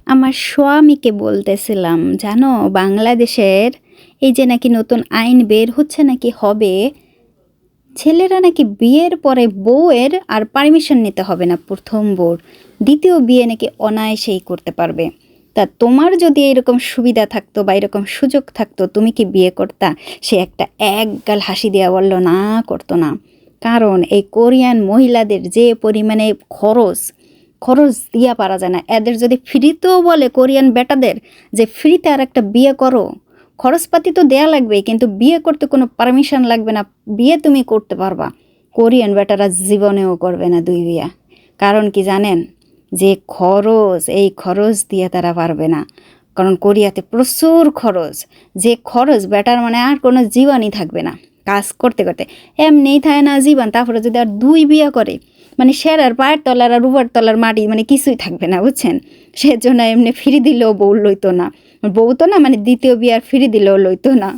আমার স্বামীকে বলতেছিলাম, জানো বাংলাদেশের এই যে নাকি নতুন আইন বের হচ্ছে নাকি হবে, ছেলেরা নাকি বিয়ের পরে বউয়ের আর পারমিশন নিতে হবে না, প্রথম বউর দ্বিতীয় বিয়ে নাকি অনায়াসেই করতে পারবে। তা তোমার যদি এরকম সুবিধা থাকতো বা এরকম সুযোগ থাকতো, তুমি কি বিয়ে করতা? সে একটা একগাল হাসি দেওয়া বলল না, করতো না। কারণ এই কোরিয়ান মহিলাদের যে পরিমাণে খরচ, খরচ দিয়া পারা যায় না। এদের যদি ফ্রিতেও বলে কোরিয়ান বেটাদের যে ফ্রিতে আর একটা বিয়ে করো, খরচপাতি তো দেয়া লাগবে, কিন্তু বিয়ে করতে কোনো পারমিশন লাগবে না, বিয়ে তুমি করতে পারবা। কোরিয়ান বেটারা জীবনেও করবে না দুই বিয়া। কারণ কি জানেন? যে খরচ, এই খরচ দিয়ে তারা পারবে না। কারণ কোরিয়াতে প্রচুর খরচ, যে খরচ বেটার মানে আর কোনো জীবনই থাকবে না কাজ করতে করতে, এমনিই থাকে না জীবন। তারপরে যদি আর দুই বিয়ে করে, মানে সেরার পায়ের তলার আর রুবার তলার মাটি মানে কিছুই থাকবে না, বুঝছেন? সেজন্য এমনি ফিরে দিলেও বউ লইতো না, বউ তো না মানে দ্বিতীয় বিয়ার ফিরে দিলেও লইতো না।